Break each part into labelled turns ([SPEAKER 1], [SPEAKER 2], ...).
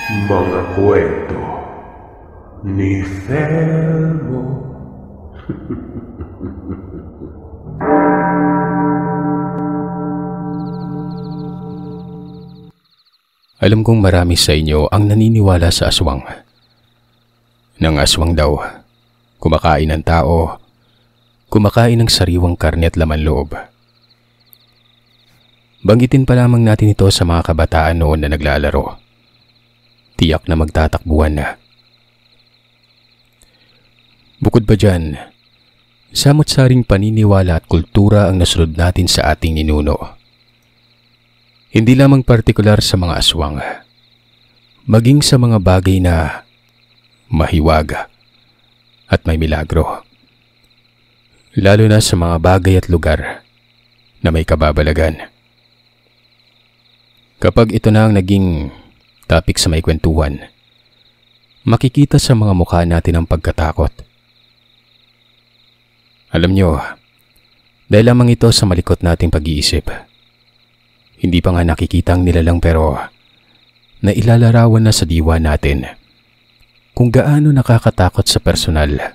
[SPEAKER 1] Mga kwento ni Felmo.
[SPEAKER 2] Alam kong marami sa inyo ang naniniwala sa aswang. Nang aswang daw, kumakain ng tao, kumakain ng sariwang karne at laman loob. Banggitin pa lamang natin ito sa mga kabataan noon na naglalaro. Tiyak na magtatakbuhan na. Bukod pa dyan, samot-saring paniniwala at kultura ang nasunod natin sa ating ninuno. Hindi lamang partikular sa mga aswang, maging sa mga bagay na mahiwaga at may milagro. Lalo na sa mga bagay at lugar na may kababalagan. Kapag ito na ang naging topic sa may kwentuhan, makikita sa mga mukha natin ang pagkatakot. Alam nyo, dahil lamang ito sa malikot nating pag-iisip. Hindi pa nga nakikita ang nilalang pero nailalarawan na sa diwa natin kung gaano nakakatakot sa personal.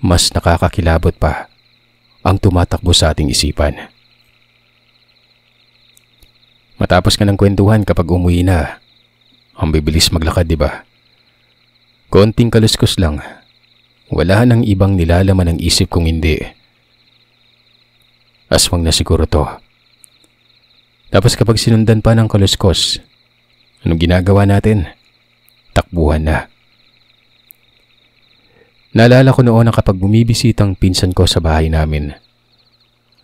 [SPEAKER 2] Mas nakakakilabot pa ang tumatakbo sa ating isipan. Matapos ka ng kwentuhan kapag umuwi na, ang bibilis maglakad, di ba? Konting kaluskos lang. Wala nang ibang nilalaman ng isip kung hindi. Aswang na siguro to. Tapos kapag sinundan pa ng kaluskos, anong ginagawa natin? Takbuhan na. Naalala ko noon na kapag bumibisitang pinsan ko sa bahay namin,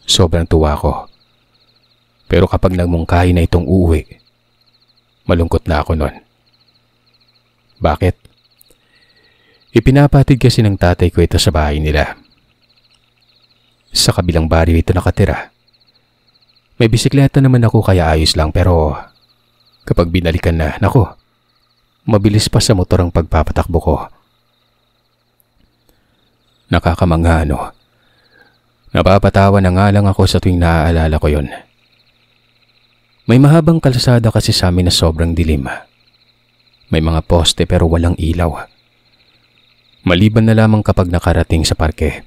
[SPEAKER 2] sobrang tuwa ko. Pero kapag nagmungkahi na itong uuwi, malungkot na ako noon. Bakit? Ipinapatid kasi ng tatay ko ito sa bahay nila. Sa kabilang baryo ito nakatira. May bisikleta naman ako kaya ayos lang pero kapag binalikan na, naku, mabilis pa sa motor ang pagpapatakbo ko. Nakakamangha ano. Napapatawa na nga lang ako sa tuwing naaalala ko yon. May mahabang kalsada kasi sa amin na sobrang dilim. May mga poste pero walang ilaw. Maliban na lamang kapag nakarating sa parke.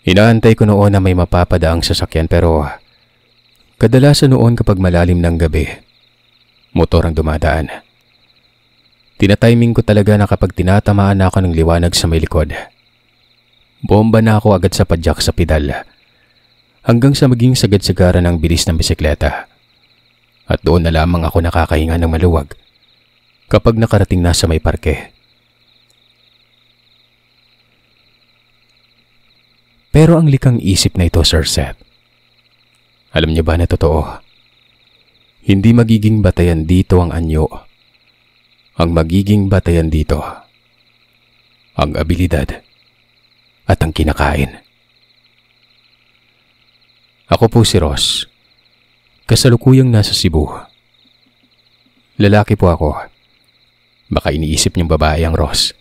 [SPEAKER 2] Inaantay ko noon na may mapapadaang sasakyan pero kadalasan noon kapag malalim ng gabi, motor ang dumadaan. Tinatiming ko talaga na kapag tinatamaan na ako ng liwanag sa may likod, bomba na ako agad sa padyak sa pedal. Hanggang sa maging sagad-sagaran ng bilis ng bisikleta. At doon na lamang ako nakakahinga ng maluwag kapag nakarating na sa may parke. Pero ang likang isip na ito, Sir Seth, alam niyo ba na totoo? Hindi magiging batayan dito ang anyo. Ang magiging batayan dito, ang abilidad at ang kinakain. Ako po si Ross. Kasalukuyang nasa Cebu. Lalaki po ako. Baka iniisip niyong babae ang Ross.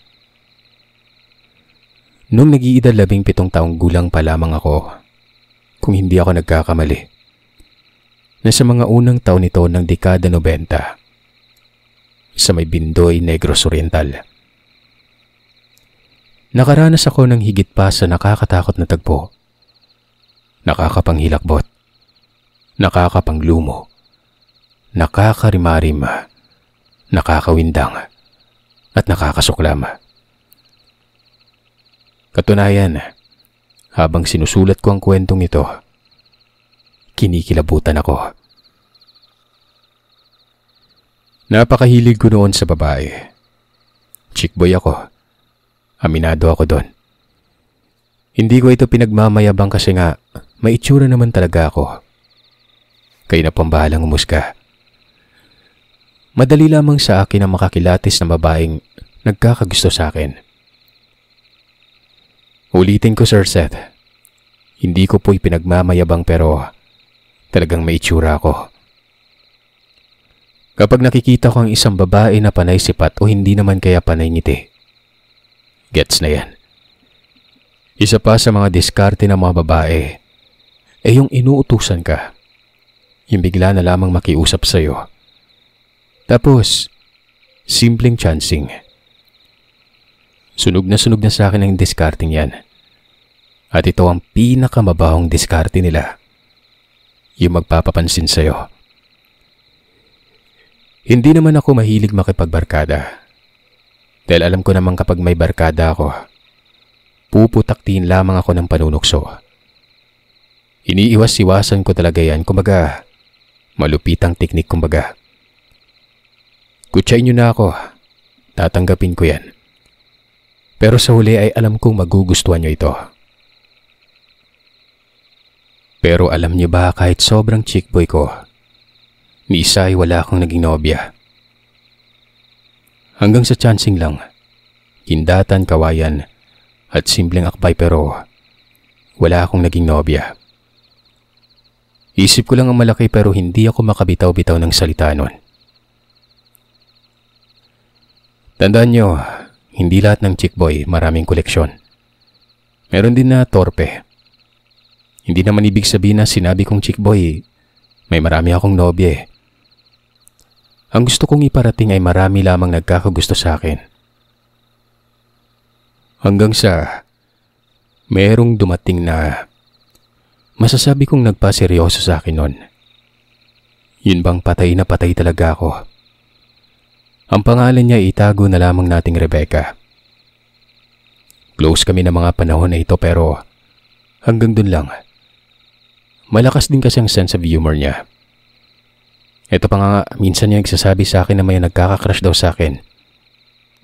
[SPEAKER 2] Noong nag-iedad 17 taong gulang pa lamang ako, kung hindi ako nagkakamali, nasa mga unang taon nito ng dekada 90, sa may Bindoy, Negros Oriental. Nakaranas ako ng higit pa sa nakakatakot na tagpo. Nakakapanghilakbot, nakakapanglumo, nakakarimarim, nakakawindang, at nakakasuklam. Katunayan, habang sinusulat ko ang kwentong ito, kinikilabutan ako. Napakahilig ko noon sa babae. Chick boy ako. Aminado ako doon. Hindi ko ito pinagmamayabang kasi nga may itsura naman talaga ako. Kayo na pambahalang umusga. Madali lamang sa akin ang makakilatis na babaeng nagkakagusto sa akin. Ulitin ko, Sir Seth. Hindi ko po ipinagmamayabang pero talagang may itsura ako. Kapag nakikita ko ang isang babae na panay sipat o hindi naman kaya panay ngiti, gets na yan. Isa pa sa mga diskarte ng mga babae yung inuutusan ka. Yung bigla na lamang makiusap sa'yo. Tapos, simpleng chancing. Sunog na sa akin ang discarding yan. At ito ang pinakamabahong diskarte nila. Yung magpapapansin sa'yo. Hindi naman ako mahilig makipagbarkada. Dahil alam ko naman kapag may barkada ako, puputaktin lamang ako ng panunukso. Iniiwas-iwasan ko talaga yan, kumbaga, malupitang teknik kumbaga. Kutsain nyo na ako, tatanggapin ko yan. Pero sa huli ay alam kong magugustuhan nyo ito. Pero alam niyo ba kahit sobrang chick boy ko, ni isa ay wala akong naging nobya. Hanggang sa chancing lang, kindatan, kawayan, at simpleng akbay pero wala akong naging nobya. Isip ko lang ang malaki pero hindi ako makabitaw-bitaw ng salita nun. Tandaan nyo, hindi lahat ng chick boy maraming koleksyon. Meron din na torpe. Hindi naman ibig sabihin na sinabi kong chick boy, may marami akong nobya eh. Ang gusto kong iparating ay marami lamang nagkakagusto sa akin. Hanggang sa merong dumating na masasabi kong nagpaseryoso sa akin nun. Yun bang patay na patay talaga ako. Ang pangalan niya itago na lamang nating Rebecca. Close kami ng mga panahon na ito pero hanggang dun lang. Malakas din kasi ang sense of humor niya. Ito pa nga minsan niya nagsasabi sa akin na may nagkakakrush daw sa akin.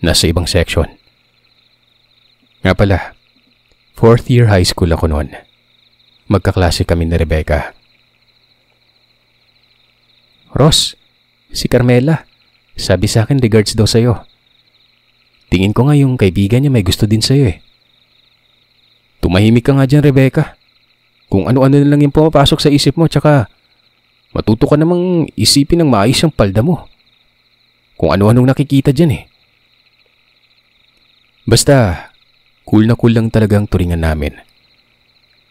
[SPEAKER 2] Nasa ibang section. Nga pala, 4th year high school ako noon. Magkaklase kami ni Rebecca. Ross, si Carmela. Sabi sa akin regards daw sa'yo. Tingin ko nga yung kaibigan niya may gusto din sa'yo eh. Tumahimik ka nga dyan, Rebecca. Kung ano-ano na lang yung pumapasok sa isip mo tsaka matuto ka namang isipin ng maayos yung palda mo. Kung ano-anong nakikita dyan eh. Basta, cool na cool lang talagang turingan namin.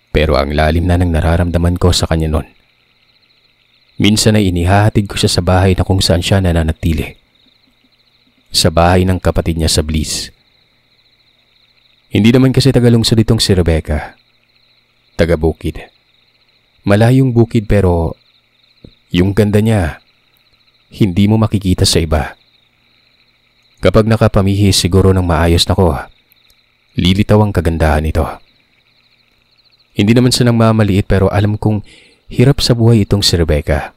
[SPEAKER 2] Pero ang lalim na ng nararamdaman ko sa kanya nun. Minsan ay inihahatid ko siya sa bahay na kung saan siya nananatili. Sa bahay ng kapatid niya sa Bliss. Hindi naman kasi tagalungsod itong si Rebecca. Taga-bukid. Malayong bukid pero yung ganda niya, hindi mo makikita sa iba. Kapag nakapamihis siguro ng maayos na ko, lilitaw ang kagandahan nito. Hindi naman siya nang mamaliit pero alam kong hirap sa buhay itong si Rebecca.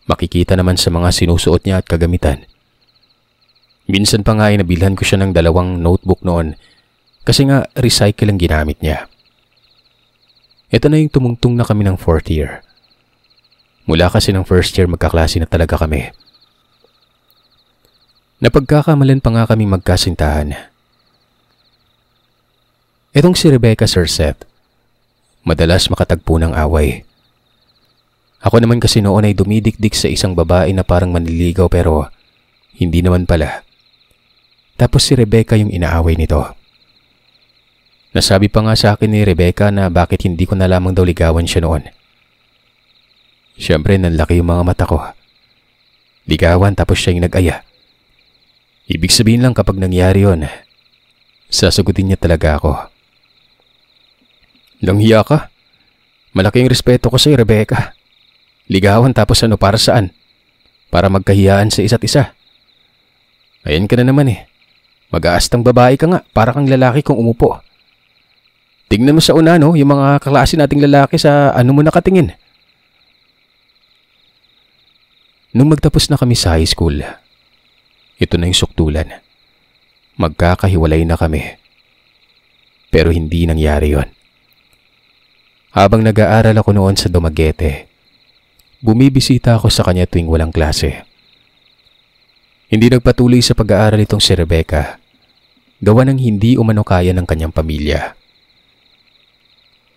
[SPEAKER 2] Makikita naman sa mga sinusuot niya at kagamitan. Minsan pa nga ay nabilhan ko siya ng 2 notebook noon kasi nga recycle ang ginamit niya. Ito na yung tumungtong na kami ng 4th year. Mula kasi ng 1st year magkaklase na talaga kami. Napagkakamalan pa nga kami magkasintahan. Itong si Rebecca, Sir Seth, madalas makatagpo ng away. Ako naman kasi noon ay dumidikdik sa isang babae na parang manliligaw pero hindi naman pala. Tapos si Rebecca yung inaaway nito. Nasabi pa nga sa akin ni Rebecca na bakit hindi ko na lamang daw ligawan siya noon. Siyempre nanlaki yung mga mata ko. Ligawan tapos siya yung nag-aya. Ibig sabihin lang kapag nangyari yun, sasagutin niya talaga ako. Nanghiya ka? Malaking respeto ko sa'yo, Rebecca. Ligawan tapos ano para saan? Para magkahiyaan sa isa't isa. Ayan ka na naman eh. Mag-aastang babae ka nga, para kang lalaki kung umupo. Tingnan mo sa una no, yung mga kaklase nating lalaki sa ano mo nakatingin. Nung magtapos na kami sa high school, ito na yung suktulan. Magkakahiwalay na kami. Pero hindi nangyari yon. Habang nag-aaral ako noon sa Dumaguete, bumibisita ako sa kanya tuwing walang klase. Hindi nagpatuloy sa pag-aaral itong si Rebecca, gawa ng hindi umano kaya ng kanyang pamilya.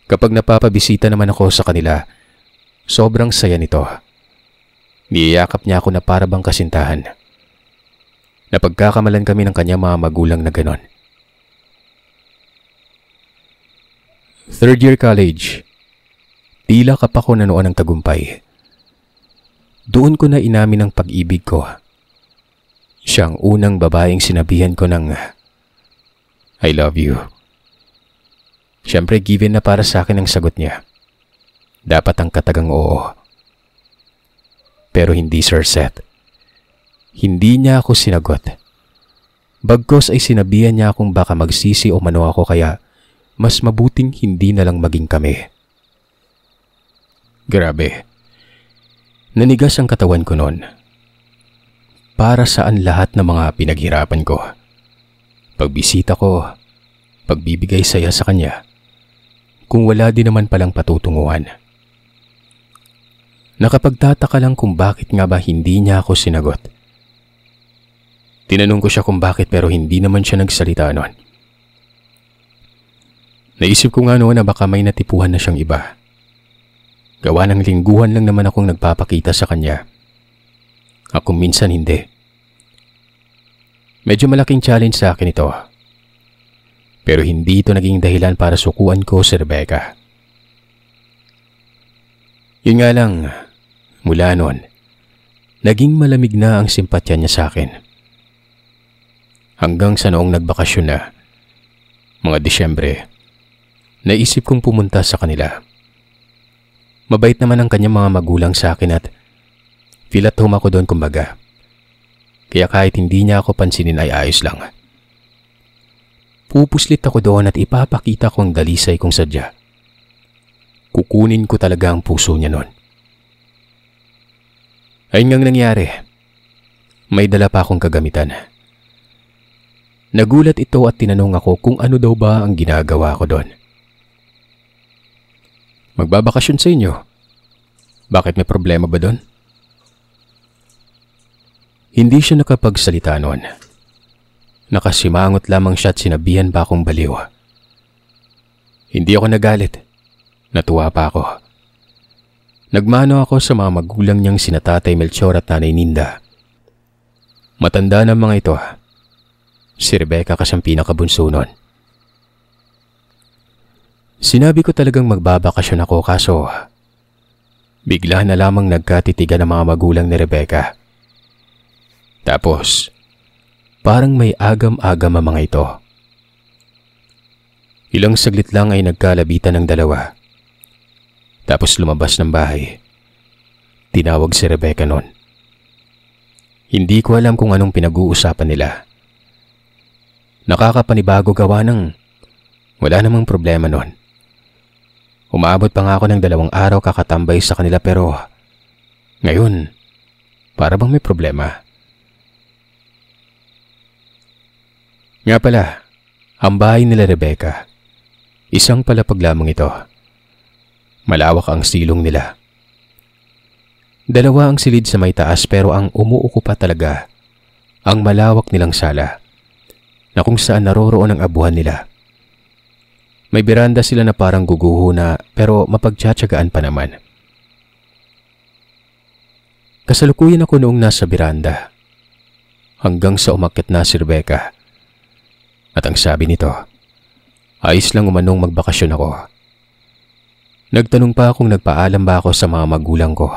[SPEAKER 2] Kapag napapabisita naman ako sa kanila, sobrang saya nito. Niyayakap niya ako na para bang kasintahan. Napagkakamalan kami ng kanyang mga magulang na ganon. 3rd year college. Tila kapak ko na noon ng tagumpay. Doon ko na inamin ang pag-ibig ko Siya ang unang babaeng sinabihan ko ng I love you. Siyempre given na para sa akin ang sagot niya. Dapat ang katagang oo. Pero hindi Sir Seth. Hindi niya ako sinagot. Bagkos ay sinabihan niya akong baka magsisi o mano ako kaya mas mabuting hindi na lang maging kami. Grabe. Nanigas ang katawan ko noon. Para saan lahat ng mga pinaghirapan ko? Pagbisita ko, pagbibigay saya sa kanya, kung wala din naman palang patutunguhan. Nakapagtataka lang kung bakit nga ba hindi niya ako sinagot. Tinanong ko siya kung bakit pero hindi naman siya nagsalita noon. Naisip ko nga noon na baka may natipuhan na siyang iba. Gawa ng lingguhan lang naman akong nagpapakita sa kanya. Ako minsan hindi. Medyo malaking challenge sa akin ito. Pero hindi ito naging dahilan para sukuan ko si Rebecca. Yun nga lang, mula noon, naging malamig na ang simpatya niya sa akin. Hanggang sa noong nagbakasyon na, mga Disyembre, naisip kong pumunta sa kanila. Mabait naman ang kanyang mga magulang sa akin at feel at home ako doon kumbaga. Kaya kahit hindi niya ako pansinin ay ayos lang. Pupuslit ako doon at ipapakita ko ang dalisay kong sadya. Kukunin ko talaga ang puso niya noon. Ayun ngang nangyari. May dala pa akong kagamitan. Nagulat ito at tinanong ako kung ano daw ba ang ginagawa ko doon. Magbabakasyon sa inyo. Bakit may problema ba doon? Hindi siya nakapagsalita noon. Nakasimangot lamang siya at sinabihan pa akong baliw. Hindi ako nagalit. Natuwa pa ako. Nagmano ako sa mga magulang niyang sina Tatay Melchor at Nanay Ninda. Matanda na mga ito. Si Rebecca kasi ang pinakabunso noon. Sinabi ko talagang magbabakasyon ako kaso bigla na lamang nagkatitigan ang mga magulang ni Rebecca. Tapos, parang may agam-agam ang mga ito. Ilang saglit lang ay nagkalabitan ng dalawa. Tapos lumabas ng bahay. Tinawag si Rebecca noon. Hindi ko alam kung anong pinag-uusapan nila. Nakakapanibago gawa ng wala namang problema noon. Umabot pa nga ako ng 2 araw kakatambay sa kanila pero ngayon, para bang may problema. Nga pala, ang bahay nila Rebecca, isang palapag lamang ito. Malawak ang silong nila. 2 ang silid sa may taas pero ang umuukupa talaga ang malawak nilang sala na kung saan naroroon ang abuhan nila. May beranda sila na parang guguho na pero mapagtsatsagaan pa naman. Kasalukuyan ako noong nasa beranda hanggang sa umakyat na si Rebecca. At ang sabi nito, ayos lang umanong magbakasyon ako. Nagtanong pa kung nagpaalam ba ako sa mga magulang ko.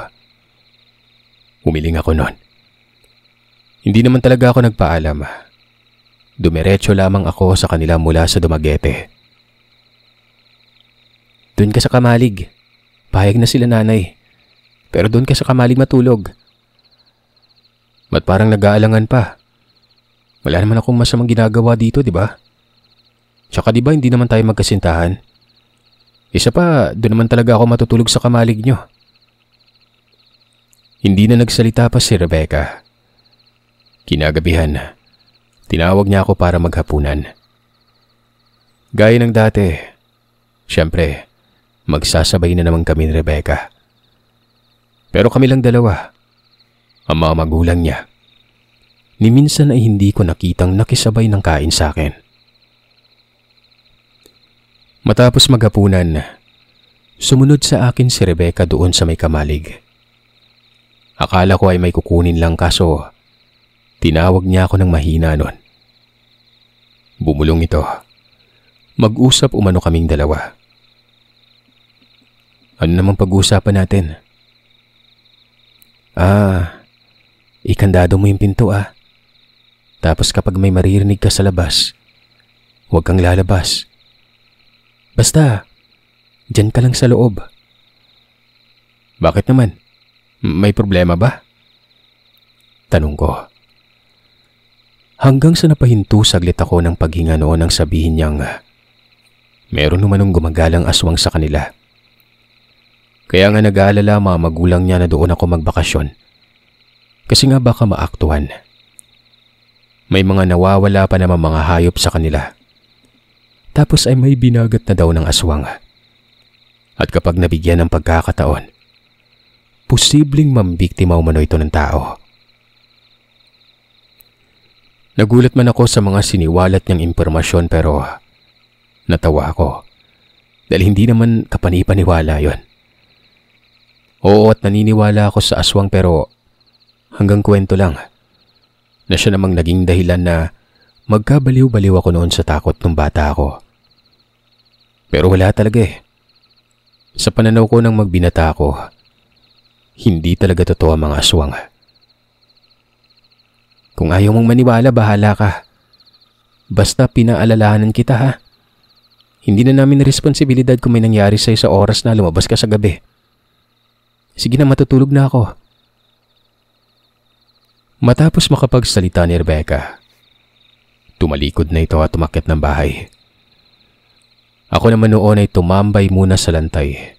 [SPEAKER 2] Humiling ako noon. Hindi naman talaga ako nagpaalam. Dumiretso lamang ako sa kanila mula sa Dumaguete. Doon ka sa Kamalig. Pahayag na sila nanay. Pero doon ka sa Kamalig matulog. Ba't parang nag-aalangan pa? Wala naman akong masamang ginagawa dito, di ba? Tsaka di ba hindi naman tayo magkasintahan? Isa pa, doon naman talaga ako matutulog sa Kamalig nyo. Hindi na nagsalita pa si Rebecca. Kinagabihan, tinawag niya ako para maghapunan. Gaya ng dati, siyempre, magsasabay na naman kami ni Rebecca. Pero kami lang 2, ang mga magulang niya. Ni minsan ay hindi ko nakitang nakisabay ng kain sa akin. Matapos maghapunan, sumunod sa akin si Rebecca doon sa may Kamalig. Akala ko ay may kukunin lang kaso tinawag niya ako ng mahina noon. Bumulong ito. Mag-usap umano kaming 2. Ano namang pag-uusapan natin? Ikandado mo yung pinto . Tapos kapag may maririnig ka sa labas, huwag kang lalabas. Basta, dyan ka lang sa loob. Bakit naman? May problema ba? Tanong ko. Hanggang sa napahinto saglit ako ng paghinga noon nang sabihin niyang meron namanong gumagalang aswang sa kanila. Kaya nga nag-aalala mga magulang niya na doon ako magbakasyon. Kasi nga baka maaktuhan. May mga nawawala pa naman mga hayop sa kanila. Tapos ay may binagat na daw ng aswang. At kapag nabigyan ng pagkakataon, posibleng mambiktima umano ito ng tao. Nagulat man ako sa mga siniwalat niyang impormasyon pero natawa ako dahil hindi naman kapanipaniwala yon. Oo, at naniniwala ako sa aswang pero hanggang kwento lang. Na siya namang naging dahilan na magkabaliw-baliw ako noon sa takot nung bata ako. Pero wala talaga eh. Sa pananaw ko nang magbinata ako, hindi talaga totoo ang mga aswang. Kung ayaw mong maniwala, bahala ka. Basta pinaalalahanan kita ha. Hindi na namin responsibilidad kung may nangyari sa'yo sa oras na lumabas ka sa gabi. Sige na, matutulog na ako. Matapos makapagsalita ni Rebecca, tumalikod na ito at tumakyat ng bahay. Ako naman noon ay tumambay muna sa lantay.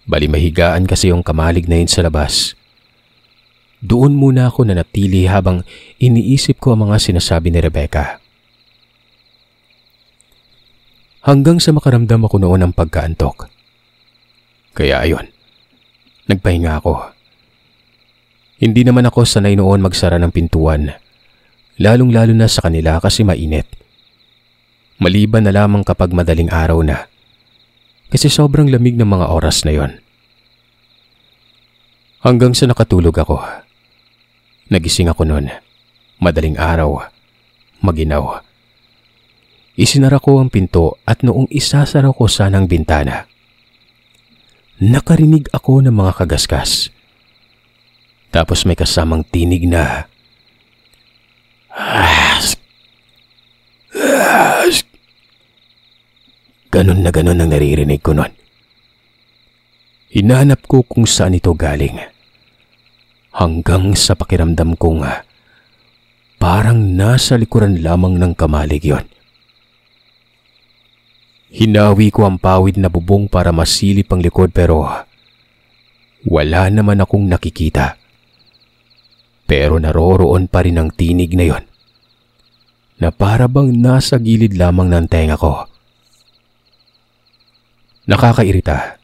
[SPEAKER 2] Bali mahigaan kasi yung kamalig na yun sa labas. Doon muna ako nanatili habang iniisip ko ang mga sinasabi ni Rebecca. Hanggang sa makaramdam ako noon ng pagkaantok. Kaya ayon, nagpahinga ako. Hindi naman ako sanay noon magsara ng pintuan, lalong-lalo na sa kanila kasi mainit. Maliban na lamang kapag madaling araw na, kasi sobrang lamig ng mga oras na yon. Hanggang sa nakatulog ako. Nagising ako noon, madaling araw, maginaw. Isinara ko ang pinto at noong isasara ko sanang bintana, nakarinig ako ng mga kagaskas. Tapos may kasamang tinig na ganon na ganon ang naririnig ko nun. Hinahanap ko kung saan ito galing. Hanggang sa pakiramdam kong parang nasa likuran lamang ng kamalig yon. Hinawi ko ang pawid na bubong para masilip ang likod pero wala naman akong nakikita. Pero naroroon pa rin ang tinig na yon na para bang nasa gilid lamang ng tenga ko. Nakakairita,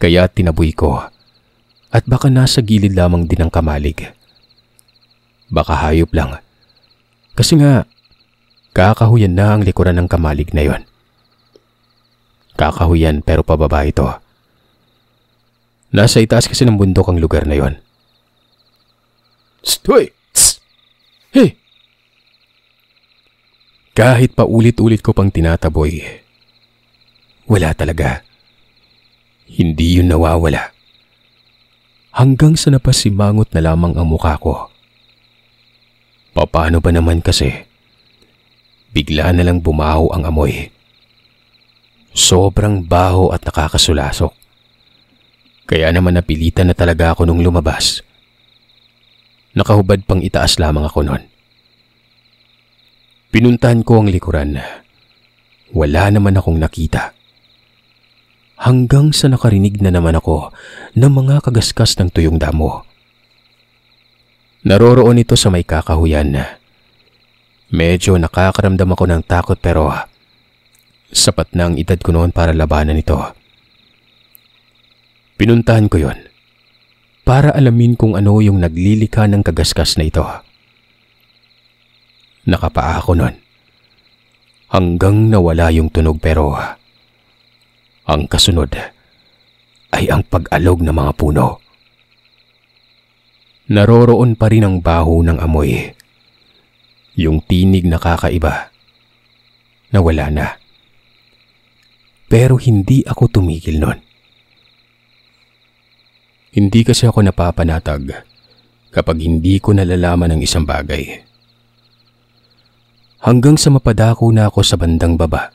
[SPEAKER 2] kaya tinaboy ko at baka nasa gilid lamang din ang kamalig. Baka hayop lang, kasi nga kakahuyan na ang likuran ng kamalig na yon. Kakahuyan pero pababa ito. Nasa itaas kasi ng bundok ang lugar na yon. Hoy! Hey! Kahit pa ulit-ulit ko pang tinataboy, wala talaga. Hindi yun nawawala. Hanggang sa napasimangot na lamang ang mukha ko. Paano ba naman kasi? Bigla na lang bumaho ang amoy. Sobrang baho at nakakasulasok. Kaya naman napilitan na talaga ako nung lumabas. Nakahubad pang itaas lamang ako nun. Pinuntahan ko ang likuran. Wala naman akong nakita. Hanggang sa nakarinig na naman ako ng mga kagaskas ng tuyong damo. Naroroon ito sa may kakahuyan. Medyo nakakaramdam ako ng takot pero sapat na ang edad ko noon para labanan ito. Pinuntahan ko yon para alamin kung ano yung naglilikha ng kagaskas na ito. Nakapaa ako nun hanggang nawala yung tunog pero ang kasunod ay ang pag-alog ng mga puno. Naroroon pa rin ang baho ng amoy. Yung tinig na kakaiba. Nawala na. Pero hindi ako tumigil nun. Hindi kasi ako napapanatag kapag hindi ko nalalaman ang isang bagay. Hanggang sa mapadako na ako sa bandang baba.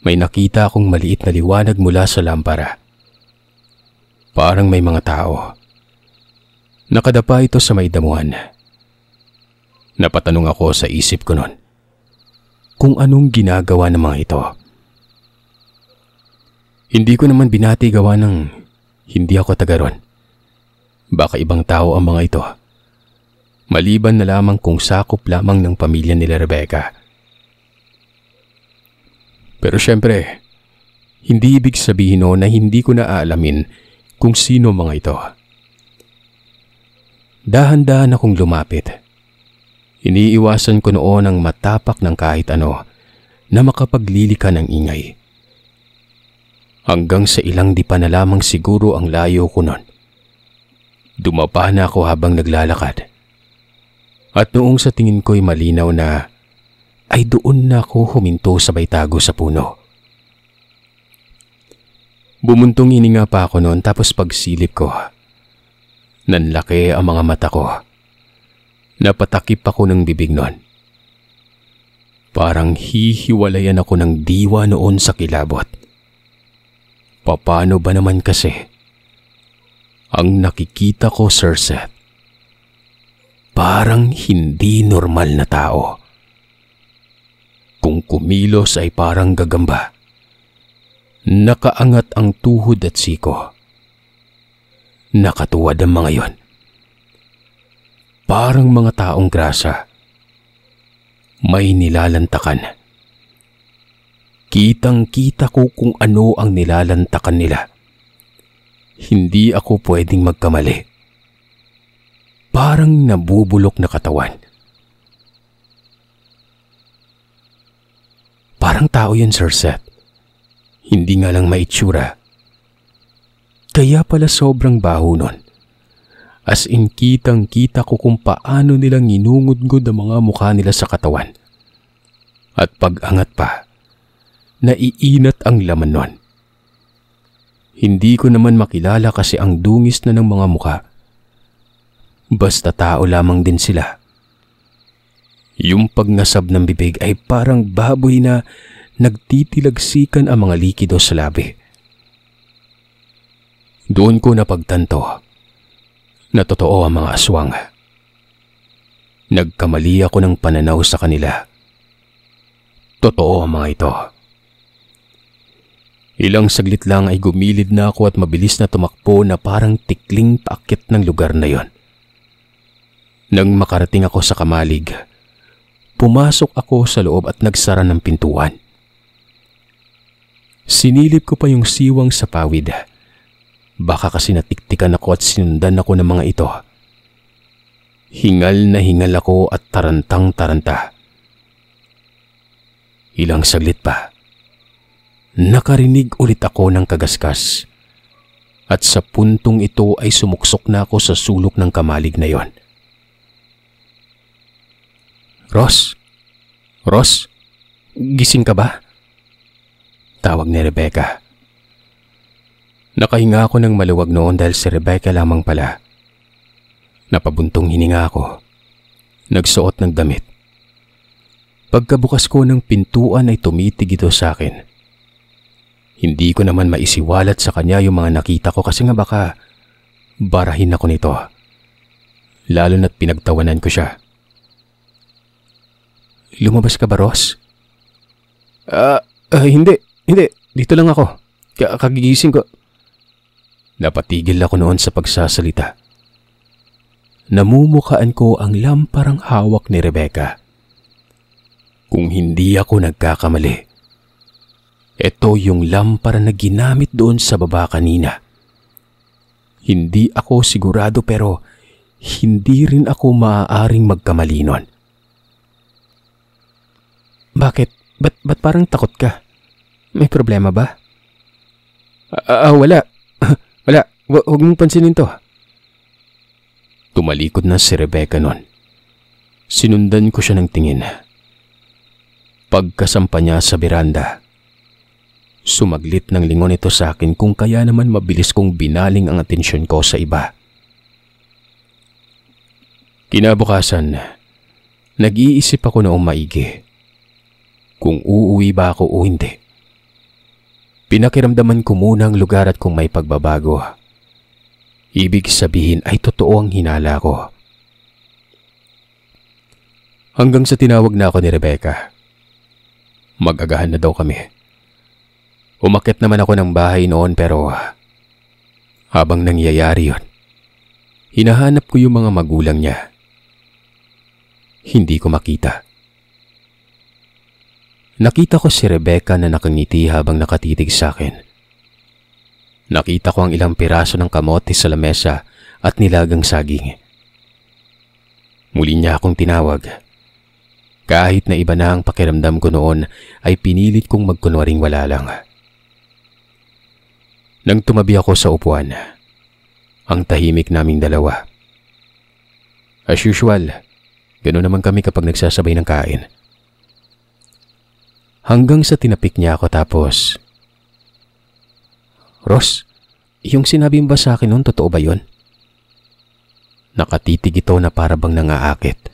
[SPEAKER 2] May nakita akong maliit na liwanag mula sa lampara. Parang may mga tao. Nakadapa ito sa may damuhan. Napatanong ako sa isip ko noon kung anong ginagawa ng mga ito. Hindi ko naman binati gawa ng hindi ako taga ron. Baka ibang tao ang mga ito. Maliban na lamang kung sakop lamang ng pamilya nila Rebecca. Pero syempre, hindi ibig sabihin na hindi ko na aalamin kung sino mga ito. Dahan-dahan akong lumapit. Iniiwasan ko noon ang matapak ng kahit ano na makapaglilika ng ingay. Hanggang sa ilang di pa na lamang siguro ang layo ko noon. Dumapa na ako habang naglalakad. At noong sa tingin ko'y malinaw na, ay doon na ako huminto sabay tago sa puno. Bumuntong hininga pa ako noon tapos pagsilip ko, nanlaki ang mga mata ko. Napatakip ako ng bibig noon. Parang hihiwalayan ako ng diwa noon sa kilabot. Paano ba naman kasi? Ang nakikita ko, Sir Seth, parang hindi normal na tao. Kung kumilos ay parang gagamba. Nakaangat ang tuhod at siko. Nakatuwad ang mga yon. Parang mga taong grasa. May nilalantakan. Kitang-kita ko kung ano ang nilalantakan nila. Hindi ako pwedeng magkamali. Parang nabubulok na katawan. Parang tao yun, Sir Seth. Hindi nga lang maitsura. Kaya pala sobrang baho nun. As in kitang-kita ko kung paano nilang inungudgod ang mga mukha nila sa katawan. At pag-angat pa, naiinat ang laman nun. Hindi ko naman makilala kasi ang dungis na ng mga mukha. Basta tao lamang din sila. Yung pagnasab ng bibig ay parang baboy na nagtitilagsikan ang mga likido sa labi. Doon ko napagtanto na totoo ang mga aswang. Nagkamali ako ng pananaw sa kanila. Totoo ang mga ito. Ilang saglit lang ay gumilid na ako at mabilis na tumakbo na parang tikling paakyat ng lugar na yon. Nang makarating ako sa kamalig, pumasok ako sa loob at nagsara ng pintuan. Sinilip ko pa yung siwang sa pawid. Baka kasi natiktikan ako at sinundan ako ng mga ito. Hingal na hingal ako at tarantang-taranta. Ilang saglit pa, nakarinig ulit ako ng kagaskas. At sa puntong ito ay sumuksok na ako sa sulok ng kamalig na yon. Ross? Ross? Gising ka ba? Tawag ni Rebecca. Nakahinga ako ng maluwag noon dahil si Rebecca lamang pala. Napabuntong hininga ako. Nagsuot ng damit. Pagkabukas ko ng pintuan ay tumitig ito sa akin. Hindi ko naman maisiwalat sa kanya yung mga nakita ko kasi nga baka barahin ako nito. Lalo na't pinagtawanan ko siya. Lumabas ka ba, Ross? Hindi. Dito lang ako. Kagigising ko. Napatigil ako noon sa pagsasalita. Namumukhaan ko ang lamparang hawak ni Rebecca. Kung hindi ako nagkakamali, ito yung lampara na ginamit doon sa baba kanina. Hindi ako sigurado pero hindi rin ako maaaring magkamali nun. Bakit? Ba't parang takot ka? May problema ba? Wala. Wala. Huwag mong pansinin to. Tumalikod na si Rebecca nun. Sinundan ko siya ng tingin. Pagkasampa niya sa beranda, sumaglit ng lingon ito sa akin kung kaya naman mabilis kong binaling ang atensyon ko sa iba. Kinabukasan, Nag-iisip ako noong maigi kung uuwi ba ako o hindi. Pinakiramdaman ko muna ang lugar at kung may pagbabago. Ibig sabihin ay totoo ang hinala ko. Hanggang sa tinawag na ako ni Rebecca. Mag-agahan na daw kami. Umakyat naman ako ng bahay noon pero habang nangyayari yun, hinahanap ko yung mga magulang niya. Hindi ko makita. Nakita ko si Rebecca na nakangiti habang nakatitig sa akin. Nakita ko ang ilang piraso ng kamote sa lamesa at nilagang saging. Muli niya akong tinawag. Kahit na iba na ang pakiramdam ko noon ay pinilit kong magkunwaring wala lang. Nang tumabi ako sa upuan, ang tahimik naming dalawa. As usual, ganoon naman kami kapag nagsasabay ng kain. Hanggang sa tinapik niya ako tapos, "Ross, yung sinabi mo ba sa akin noon, totoo ba yun?" Nakatitig ito na para bang nangaakit.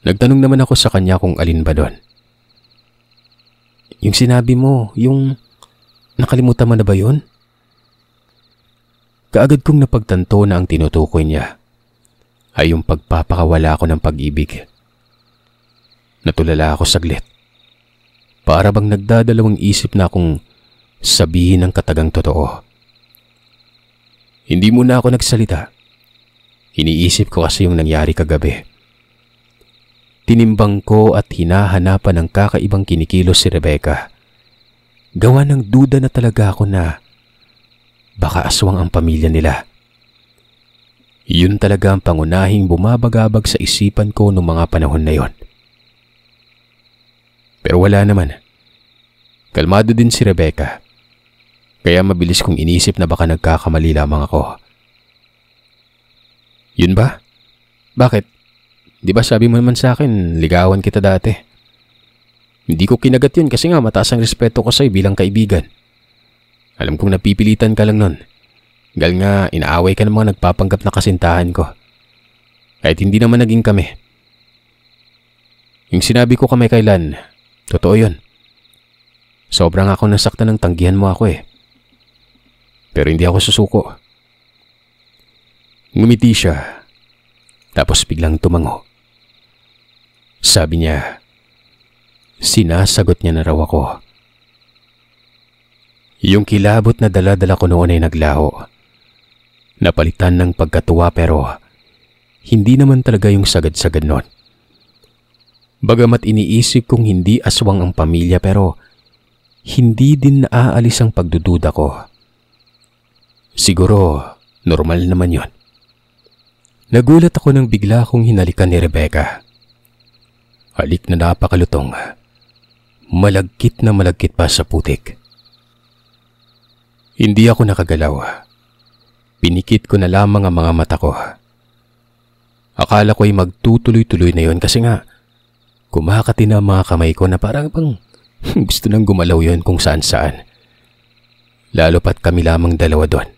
[SPEAKER 2] Nagtanong naman ako sa kanya kung alin ba doon. "Yung sinabi mo, yung nakalimutan mo na ba yun?" Kaagad kong napagtanto na ang tinutukoy niya ay yung pagpapakawala ko ng pag-ibig. Natulala ako saglit. Para bang nagdadalawang isip na akong sabihin ang katagang totoo. Hindi muna ako nagsalita. Iniisip ko kasi yung nangyari kagabi. Tinimbang ko at hinahanapan ng kakaibang kinikilos si Rebecca. Gawa ng duda na talaga ako na baka aswang ang pamilya nila. Yun talaga ang pangunahing bumabagabag sa isipan ko noong mga panahon na yon. Pero wala naman. Kalmado din si Rebecca. Kaya mabilis kong inisip na baka nagkakamali lamang ako. "Yun ba? Bakit? Di ba sabi mo naman sa akin, ligawan kita dati?" "Hindi ko kinagat yun kasi nga mataas ang respeto ko sa'yo bilang kaibigan. Alam kong napipilitan ka lang nun. Gal nga, inaaway ka ng mga nagpapanggap na kasintahan ko. Kahit hindi naman naging kami. Yung sinabi ko kami kailan, totoo yun. Sobrang ako nasaktan ng tanggihan mo ako eh. Pero hindi ako susuko." Ngumiti siya, tapos biglang tumango. Sabi niya, sinasagot niya na raw ako. Yung kilabot na dala-dala ko noon ay naglaho. Napalitan ng pagkatuwa pero hindi naman talaga yung sagad-sagad noon. Bagamat iniisip kong hindi aswang ang pamilya pero hindi din naaalis ang pagdududa ko. Siguro normal naman yon. Nagulat ako nang bigla akong hinalikan ni Rebecca. Halik na napakalutong. Malagkit na malagkit pa sa putik. Hindi ako nakagalaw. Pinikit ko na lamang ang mga mata ko. Akala ko ay magtutuloy-tuloy na yon kasi nga kumakati na ang mga kamay ko na parang bang gusto nang gumalaw yon kung saan-saan. Lalo pat kami lamang dalawa doon.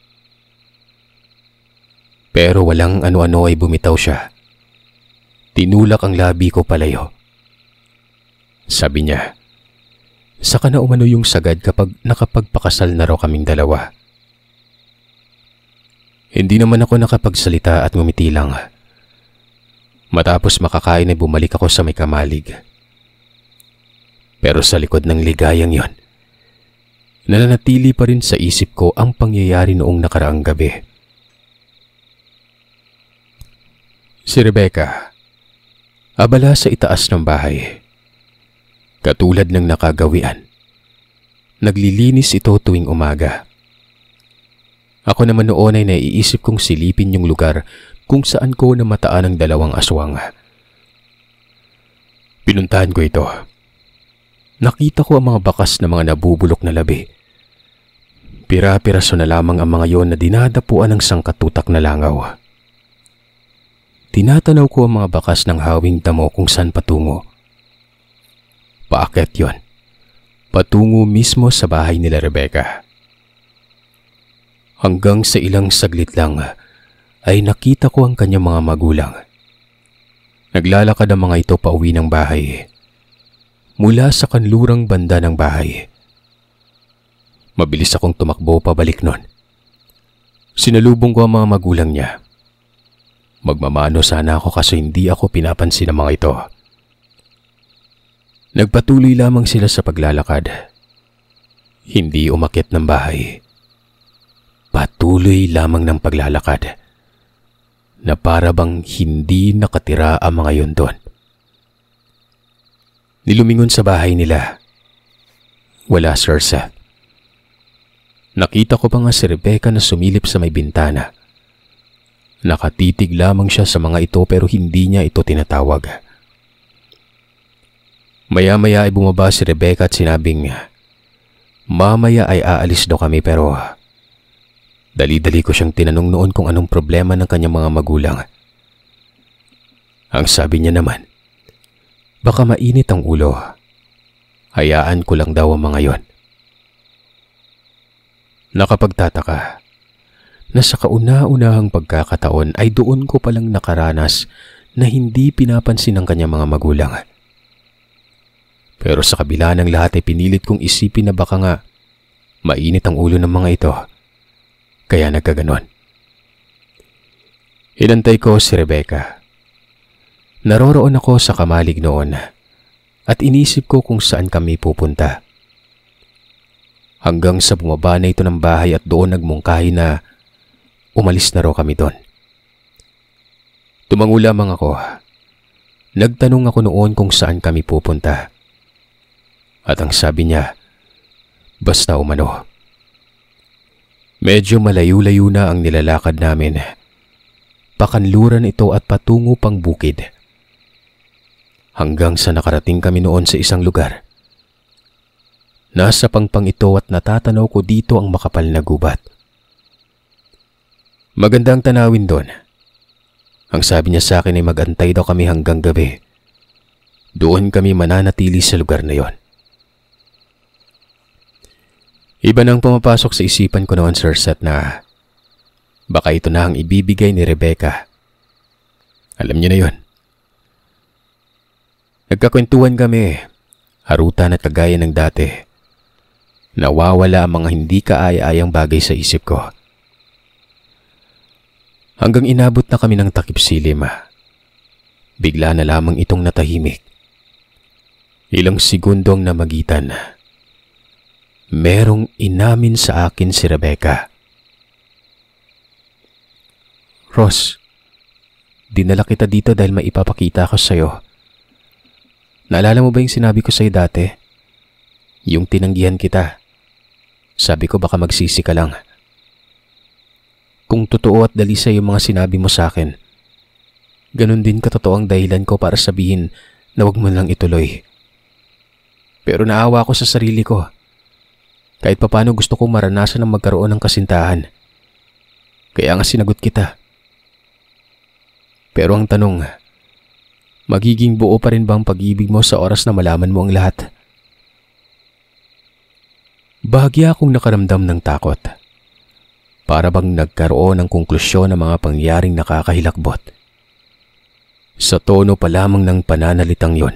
[SPEAKER 2] Pero walang ano-ano ay bumitaw siya. Tinulak ang labi ko palayo. Sabi niya, saka na umano yung sagad kapag nakapagpakasal na raw kaming dalawa. Hindi naman ako nakapagsalita at ngumiti lang. Matapos makakain ay bumalik ako sa may kamalig. Pero sa likod ng ligayang yon, nananatili pa rin sa isip ko ang pangyayari noong nakaraang gabi. Si Rebecca, abala sa itaas ng bahay. Katulad ng nakagawian. Naglilinis ito tuwing umaga. Ako naman noon ay naiisip kong silipin yung lugar kung saan ko namataan ang dalawang aswang. Pinuntahan ko ito. Nakita ko ang mga bakas na mga nabubulok na labi. Pira-piraso na lamang ang mga yon na dinadapuan ng sangkatutak na langaw. Tinatanaw ko ang mga bakas ng hawing damo kung saan patungo. Paakyat yon. Patungo mismo sa bahay nila Rebecca. Hanggang sa ilang saglit lang ay nakita ko ang kanyang mga magulang. Naglalakad ang mga ito pauwi ng bahay. Mula sa kanlurang banda ng bahay. Mabilis akong tumakbo pabalik nun. Sinalubong ko ang mga magulang niya. Magmamano sana ako kaso hindi ako pinapansin ng mga ito. Nagpatuloy lamang sila sa paglalakad. Hindi umakyat ng bahay. Patuloy lamang ng paglalakad. Na para bang hindi nakatira ang mga yun doon. Nilumingon sa bahay nila. Wala, Sir Seth. Nakita ko pa nga si Rebecca na sumilip sa may bintana. Nakatitig lamang siya sa mga ito pero hindi niya ito tinatawag. Maya-maya ay bumaba si Rebecca at sinabing, mamaya ay aalis daw kami pero dali-dali ko siyang tinanong noon kung anong problema ng kanyang mga magulang. Ang sabi niya naman, baka mainit ang ulo. Hayaan ko lang daw ang mga yon. Nakapagtataka na sa kauna-unahang pagkakataon ay doon ko palang nakaranas na hindi pinapansin ng kanyang mga magulang. Pero sa kabila ng lahat ay pinilit kong isipin na baka nga mainit ang ulo ng mga ito. Kaya nagkaganon. Hinantay ko si Rebecca. Naroroon ako sa kamalig noon at inisip ko kung saan kami pupunta. Hanggang sa bumaba na ito ng bahay at doon nagmungkahi na umalis na raw kami doon. Tumango lamang ako. Nagtanong ako noon kung saan kami pupunta. At ang sabi niya, basta umano. Medyo malayo-layo na ang nilalakad namin. Pakanluran ito at patungo pang bukid. Hanggang sa nakarating kami noon sa isang lugar. Nasa pangpang ito at natatanaw ko dito ang makapal na gubat. Magandang tanawin doon. Ang sabi niya sa akin ay mag-antay daw kami hanggang gabi. Doon kami mananatili sa lugar na yon. Iba nang pumapasok sa isipan ko noon, Sir Seth, na baka ito na ang ibibigay ni Rebecca. Alam niyo na yon. Nagkakwentuhan kami, harutan at kagaya ng dati. Nawawala ang mga hindi kaaya-ayang bagay sa isip ko. Hanggang inabot na kami ng takip silim. Bigla na lamang itong natahimik. Ilang segundong namagitan. Merong inamin sa akin si Rebecca. Ross, dinala kita dito dahil may ipapakita ko sa'yo. Naalala mo ba yung sinabi ko sa'yo dati? Yung tinanggihan kita. Sabi ko baka magsisi ka lang. Kung totoo at dalisay yung mga sinabi mo sa akin, ganun din katotoo ang dahilan ko para sabihin na wag mo lang ituloy. Pero naawa ko sa sarili ko. Kahit papano gusto kong maranasan ang magkaroon ng kasintahan. Kaya nga sinagot kita. Pero ang tanong, magiging buo pa rin ba ang pag-ibig mo sa oras na malaman mo ang lahat? Bahagya akong nakaramdam ng takot. Para bang nagkaroon ng konklusyon ng mga pangyaring nakakahilakbot. Sa tono pa lamang ng pananalitang yon,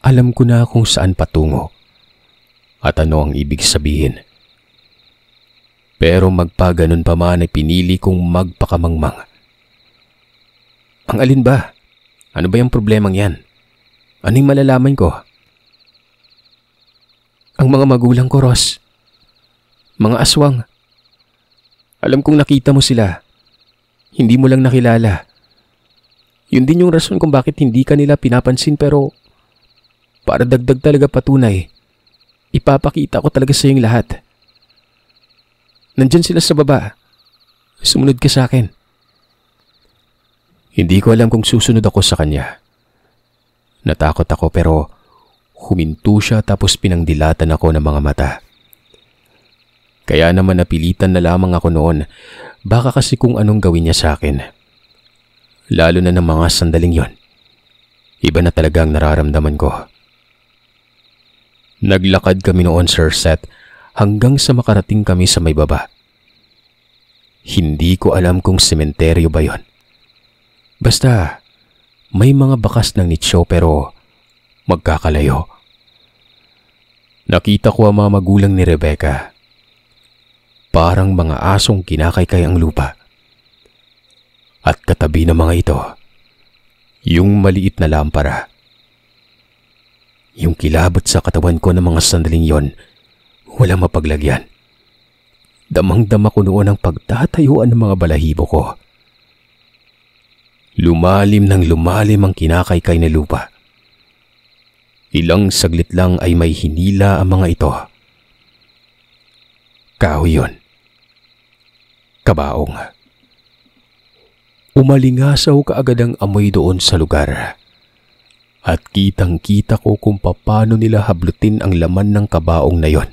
[SPEAKER 2] alam ko na kung saan patungo. At ano ang ibig sabihin. Pero magpaganon pa man ay pinili kong magpakamangmang. Ang alin ba? Ano ba yung problemang yan? Anong malalaman ko? Ang mga magulang ko, Ross. Mga aswang. Alam kong nakita mo sila. Hindi mo lang nakilala. Yun din yung rason kung bakit hindi ka nila pinapansin pero para dagdag talaga patunay. Ipapakita ko talaga sa iyong lahat. Nandyan sila sa baba. Sumunod ka sa akin. Hindi ko alam kung susunod ako sa kanya. Natakot ako pero huminto siya tapos pinangdilatan ako ng mga mata. Kaya naman napilitan na lamang ako noon. Baka kasi kung anong gawin niya sa akin. Lalo na ng mga sandaling yon. Iba na talaga ang nararamdaman ko. Naglakad kami noon, Sir Seth, hanggang sa makarating kami sa may baba. Hindi ko alam kung sementeryo ba yon. Basta, may mga bakas ng nitso pero magkakalayo. Nakita ko ang mga magulang ni Rebecca. Parang mga asong kinakaykay ang lupa. At katabi ng mga ito, yung maliit na lampara. Yung kilabot sa katawan ko ng mga sandaling yon, walang mapaglagyan. Damang-dama ko noon ang pagtatayuan ng mga balahibo ko. Lumalim ng lumalim ang kinakaykay na lupa. Ilang saglit lang ay may hinila ang mga ito. Kahoy yun. Kabaong. Umalingasaw kaagad ang amoy doon sa lugar. At kitang-kita ko kung paano nila hablutin ang laman ng kabaong na yon.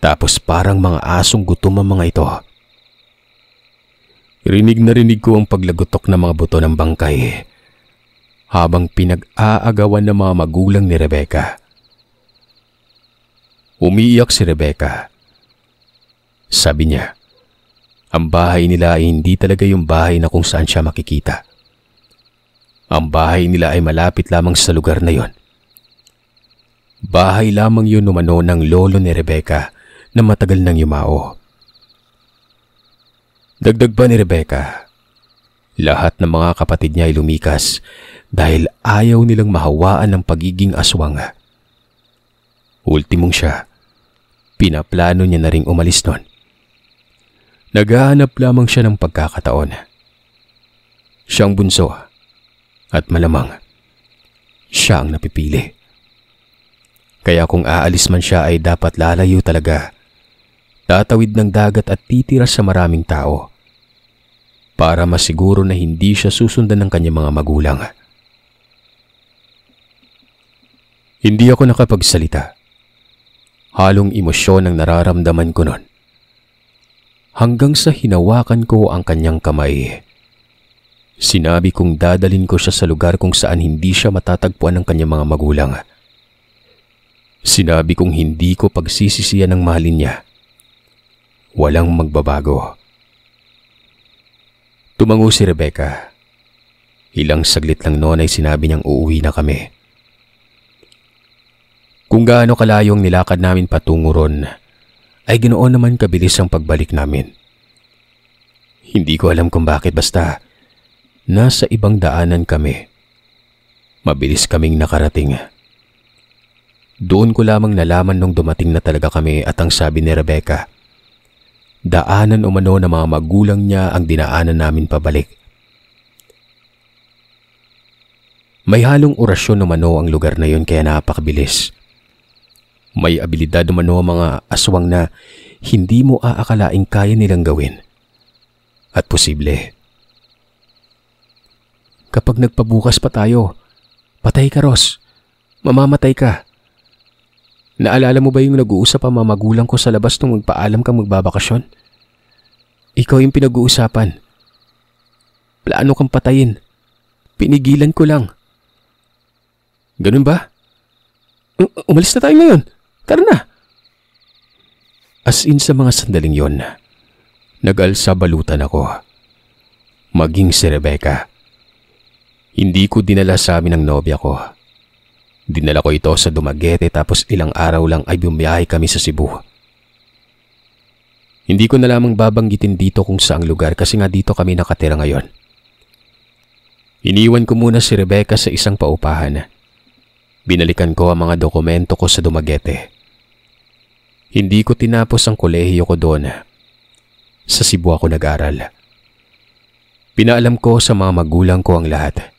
[SPEAKER 2] Tapos parang mga asong gutom ang mga ito. Rinig na rinig ko ang paglagotok ng mga buto ng bangkay habang pinag-aagawan ng mga magulang ni Rebecca. Umiiyak si Rebecca. Sabi niya, ang bahay nila ay hindi talaga yung bahay na kung saan siya makikita. Ang bahay nila ay malapit lamang sa lugar na yon. Bahay lamang yun umano ng lolo ni Rebecca na matagal nang yumao. Dagdag pa ni Rebecca, lahat ng mga kapatid niya ay lumikas dahil ayaw nilang mahawaan ng pagiging aswang. Ultimong siya, pinaplano niya na ring umalis nun. Naghahanap lamang siya ng pagkakataon. Siyang bunso at malamang siya ang napipili. Kaya kung aalis man siya ay dapat lalayo talaga. Tatawid ng dagat at titira sa maraming tao para masiguro na hindi siya susundan ng kanyang mga magulang. Hindi ako nakapagsalita. Halong emosyon ang nararamdaman ko nun. Hanggang sa hinawakan ko ang kanyang kamay. Sinabi kong dadalin ko siya sa lugar kung saan hindi siya matatagpuan ng kanyang mga magulang. Sinabi kong hindi ko pagsisisiyan ng mahalin niya. Walang magbabago. Tumango si Rebecca. Ilang saglit lang noon ay sinabi niyang uuwi na kami. Kung gaano kalayong nilakad namin patungo ron, ay ganoon naman kabilis ang pagbalik namin. Hindi ko alam kung bakit basta nasa ibang daanan kami. Mabilis kaming nakarating. Doon ko lamang nalaman nung dumating na talaga kami at ang sabi ni Rebecca, daanan umano ng mga magulang niya ang dinaanan namin pabalik. May halong orasyon umano ang lugar na yun kaya napakabilis. May abilidad umano ang mga aswang na hindi mo aakalaing kaya nilang gawin. At posible. Kapag nagpabukas pa tayo, patay ka, Ross. Mamamatay ka. Naalala mo ba yung nag-uusap ang mga magulang ko sa labas nung magpaalam kang magbabakasyon? Ikaw yung pinag-uusapan. Plano kang patayin. Pinigilan ko lang. Ganun ba? Umalis na tayo ngayon. Tara na. As in sa mga sandaling yon, nag-alsa balutan ako. Maging si Rebecca. Hindi ko dinala sa amin ang nobya ko. Dinala ko ito sa Dumaguete tapos ilang araw lang ay bumiyahe kami sa Cebu. Hindi ko na lamang babanggitin dito kung saang lugar kasi nga dito kami nakatira ngayon. Iniwan ko muna si Rebecca sa isang paupahan. Binalikan ko ang mga dokumento ko sa Dumaguete. Hindi ko tinapos ang kolehiyo ko doon. Sa Cebu ako nag-aral. Pinaalam ko sa mga magulang ko ang lahat.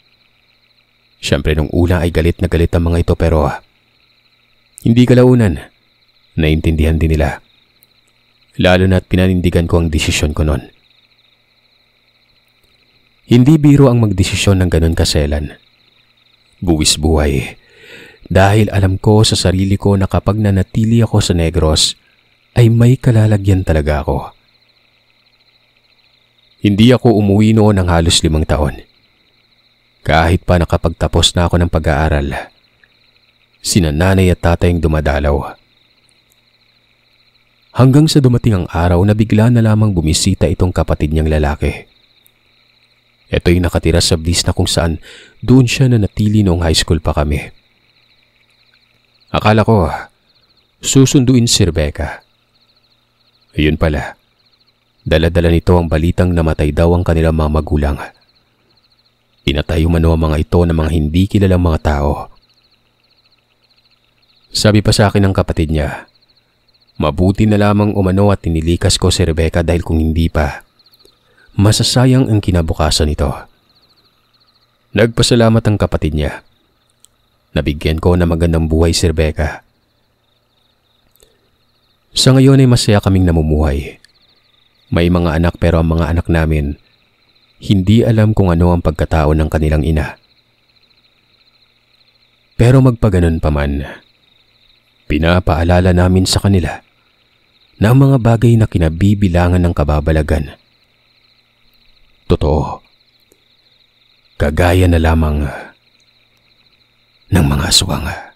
[SPEAKER 2] Siyempre nung una ay galit na galit ang mga ito pero hindi kalaunan. Naintindihan din nila. Lalo na't pinanindigan ko ang desisyon ko noon. Hindi biro ang magdesisyon ng ganun kaselan. Buwis buhay. Dahil alam ko sa sarili ko na kapag nanatili ako sa Negros, ay may kalalagyan talaga ako. Hindi ako umuwi noon ng halos 5 taon. Kahit pa nakapagtapos na ako ng pag-aaral, sina nanay at tatay ang dumadalaw. Hanggang sa dumating ang araw na bigla na lamang bumisita itong kapatid niyang lalaki. Ito'y nakatira sa Bliss na kung saan doon siya nanatili noong high school pa kami. Akala ko, susunduin si Rebecca. Ayun pala, dala-dala nito ang balitang namatay daw ang kanilang mga magulang. Pinatay umano ang mga ito ng mga hindi kilalang mga tao. Sabi pa sa akin ng kapatid niya, mabuti na lamang umano at tinilikas ko si Rebecca dahil kung hindi pa, masasayang ang kinabukasan nito. Nagpasalamat ang kapatid niya. Nabigyan ko na magandang buhay si Rebecca. Sa ngayon ay masaya kaming namumuhay. May mga anak pero ang mga anak namin, hindi alam kung ano ang pagkatao ng kanilang ina. Pero magpaganon pa man, pinapaalala namin sa kanila na ang mga bagay na kinabibilangan ng kababalagan. Totoo, kagaya na lamang ng mga aswang.